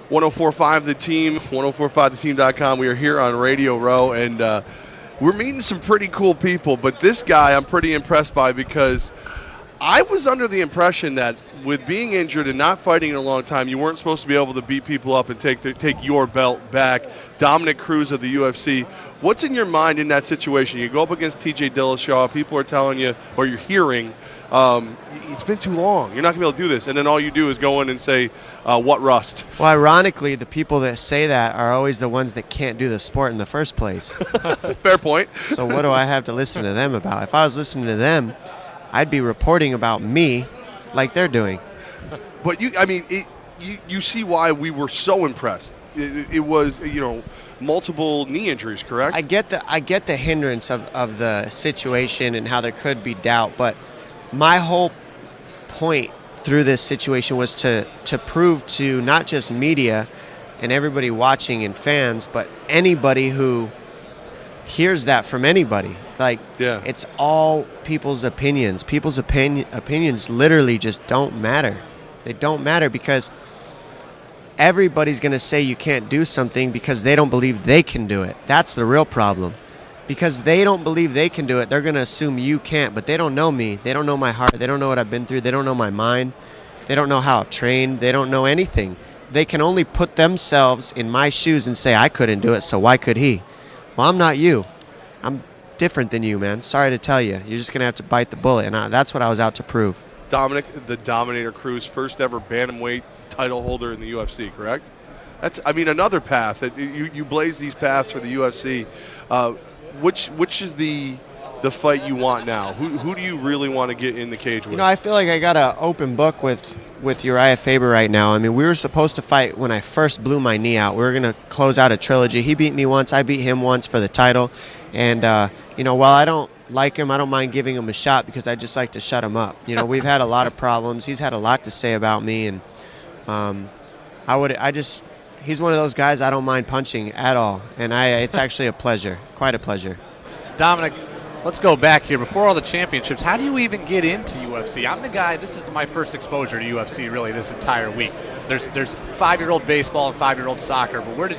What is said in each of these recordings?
1045 The Team, 1045theteam.com. We are here on Radio Row, and we're meeting some pretty cool people. But this guy I'm pretty impressed by, because I was under the impression that with being injured and not fighting in a long time, you weren't supposed to be able to beat people up and take your belt back. Dominick Cruz of the UFC. What's in your mind in that situation? You go up against TJ Dillashaw. People are telling you, or you're hearing, it's been too long. You're not going to be able to do this. And then all you do is go in and say, what rust? Well, ironically, the people that say that are always the ones that can't do the sport in the first place. Fair point. So what do I have to listen to them about? If I was listening to them, I'd be reporting about me like they're doing. But you see why we were so impressed. It was, multiple knee injuries, correct? I get the hindrance of the situation and how there could be doubt, but my whole point through this situation was to prove to not just media and everybody watching and fans, but anybody who hears that from anybody. It's all people's opinions. People's opinions literally just don't matter. They don't matter because everybody's going to say you can't do something because they don't believe they can do it. That's the real problem. Because they don't believe they can do it, they're going to assume you can't, but they don't know me. They don't know my heart. They don't know what I've been through. They don't know my mind. They don't know how I've trained. They don't know anything. They can only put themselves in my shoes and say, I couldn't do it, so why could he? Well, I'm not you. I'm different than you, man. Sorry to tell you. You're just going to have to bite the bullet, and that's what I was out to prove. Dominick, the Dominator Cruz, first ever Bantamweight title holder in the UFC, correct? That's, another path. You blaze these paths for the UFC. Which is the fight you want now? Who do you really want to get in the cage with? I feel like I got an open book with Uriah Faber right now. We were supposed to fight when I first blew my knee out. We were going to close out a trilogy. He beat me once. I beat him once for the title. And, while I don't like him, I don't mind giving him a shot because I just like to shut him up. We've had a lot of problems. He's had a lot to say about me. And he's one of those guys I don't mind punching at all. And it's actually a pleasure, quite a pleasure. Dominick, let's go back here. Before all the championships, how do you even get into UFC? I'm the guy, this is my first exposure to UFC really this entire week. There's 5-year-old baseball and 5-year-old soccer, but where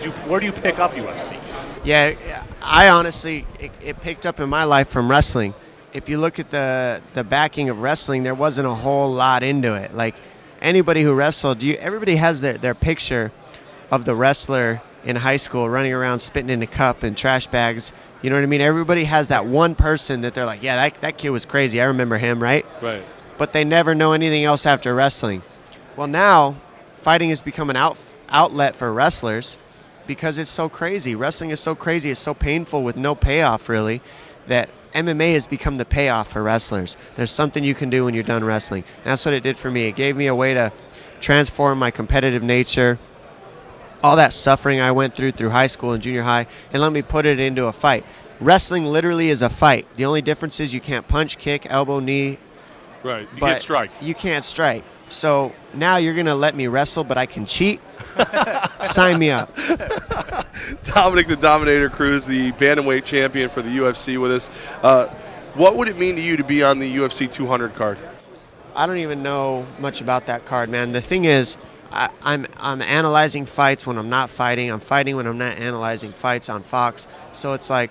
do you pick up UFC? Yeah, I honestly, it picked up in my life from wrestling. If you look at the backing of wrestling, there wasn't a whole lot into it. Like anybody who wrestled, everybody has their picture of the wrestler in high school running around spitting in a cup and trash bags. You know what I mean? Everybody has that one person that they're like, yeah, that kid was crazy. I remember him, right? Right. But they never know anything else after wrestling. Well, now fighting has become an outlet for wrestlers because it's so crazy. Wrestling is so crazy. It's so painful with no payoff, really, that MMA has become the payoff for wrestlers. There's something you can do when you're done wrestling. And that's what it did for me. It gave me a way to transform my competitive nature, all that suffering I went through high school and junior high, and let me put it into a fight. Wrestling literally is a fight. The only difference is you can't punch, kick, elbow, knee. Right. You can't strike. You can't strike. So now you're going to let me wrestle, but I can cheat? Sign me up. Dominick the Dominator Cruz, the Bantamweight champion for the UFC with us. What would it mean to you to be on the UFC 200 card? I don't even know much about that card, man. The thing is, I'm analyzing fights when I'm not fighting. I'm fighting when I'm not analyzing fights on Fox. So it's like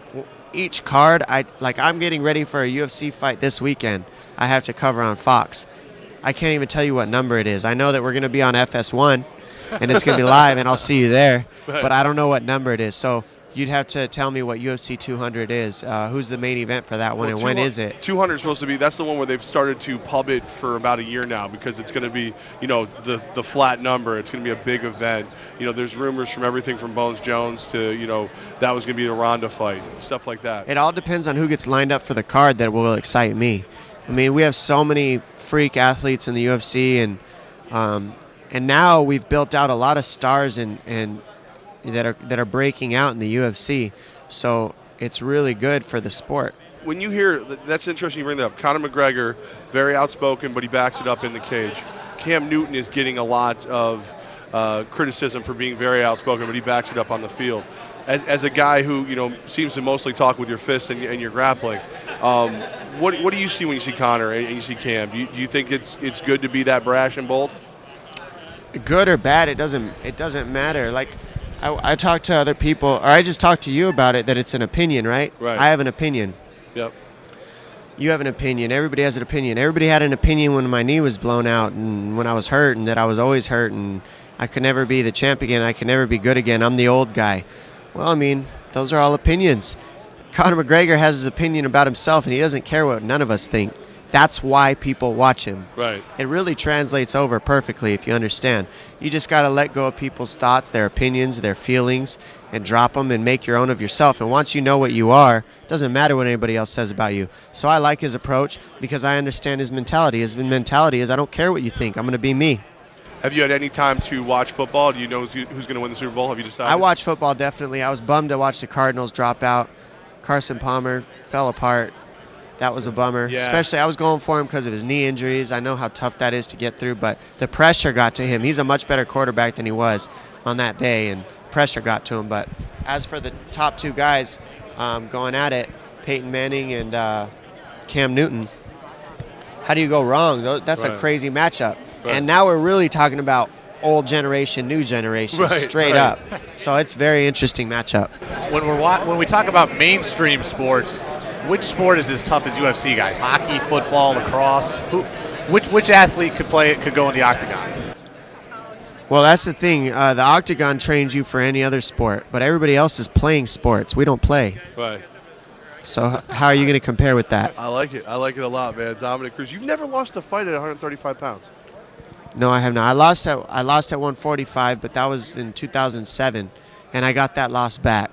each card, I'm getting ready for a UFC fight this weekend. I have to cover on Fox. I can't even tell you what number it is. I know that we're going to be on FS1, and it's going to be live, and I'll see you there. Right. But I don't know what number it is. So you'd have to tell me what UFC 200 is. Who's the main event for that one, and when is it? 200 is supposed to be, that's the one where they've started to pub it for about a year now because it's going to be, the flat number. It's going to be a big event. There's rumors from everything from Bones Jones to, that was going to be the Ronda fight, stuff like that. It all depends on who gets lined up for the card that will excite me. We have so many freak athletes in the UFC, and now we've built out a lot of stars and that are breaking out in the UFC. So it's really good for the sport. When you hear, that's interesting you bring that up. Conor McGregor, very outspoken, but he backs it up in the cage. Cam Newton is getting a lot of criticism for being very outspoken, but he backs it up on the field. As a guy who seems to mostly talk with your fists and your grappling, what do you see when you see Conor and you see Cam? Do you think it's good to be that brash and bold? good or bad, it doesn't matter. Like, I talk to other people, or I just talk to you about it, that it's an opinion, right? Right. I have an opinion. Yep. You have an opinion. Everybody has an opinion. Everybody had an opinion when my knee was blown out and when I was hurt and that I was always hurt and I could never be the champ again. I could never be good again. I'm the old guy. Well, I mean, those are all opinions. Conor McGregor has his opinion about himself and he doesn't care what none of us think. That's why people watch him. Right. It really translates over perfectly if you understand. You just got to let go of people's thoughts, their opinions, their feelings, and drop them and make your own of yourself. And once you know what you are, it doesn't matter what anybody else says about you. So I like his approach because I understand his mentality. His mentality is, I don't care what you think. I'm going to be me. Have you had any time to watch football? Do you know who's going to win the Super Bowl? Have you decided? I watch football, definitely. I was bummed to watch the Cardinals drop out. Carson Palmer fell apart. That was a bummer. Yeah. Especially, I was going for him because of his knee injuries. I know how tough that is to get through, but the pressure got to him. He's a much better quarterback than he was on that day, and pressure got to him. But as for the top two guys going at it, Peyton Manning and Cam Newton, how do you go wrong? That's Right. a crazy matchup. Right. And now we're really talking about old generation, new generation, Right, straight right. up. So it's a very interesting matchup. When we talk about mainstream sports, which sport is as tough as UFC guys? Hockey, football, lacrosse? Which athlete could go in the octagon? Well, that's the thing. The octagon trains you for any other sport, but everybody else is playing sports. We don't play. Right. So how are you going to compare with that? I like it. I like it a lot, man. Dominick Cruz. You've never lost a fight at 135 pounds. No, I have not. I lost at 145, but that was in 2007, and I got that loss back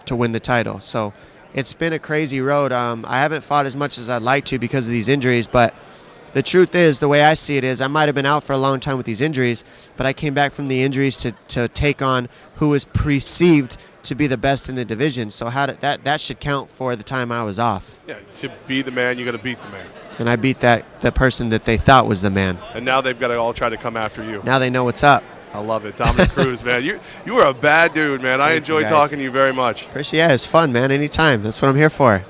to win the title. So it's been a crazy road. I haven't fought as much as I'd like to because of these injuries, but the truth is, the way I see it is, I might have been out for a long time with these injuries, but I came back from the injuries to take on who was perceived to be the best in the division. So that should count for the time I was off. Yeah, to be the man, you got to beat the man. And I beat the person that they thought was the man. And now they've got to all try to come after you. Now they know what's up. I love it. Dominick Cruz, man. You are a bad dude, man. I Thank you, enjoyed guys. talking to you very much. Appreciate it. It's fun, man. Anytime. That's what I'm here for.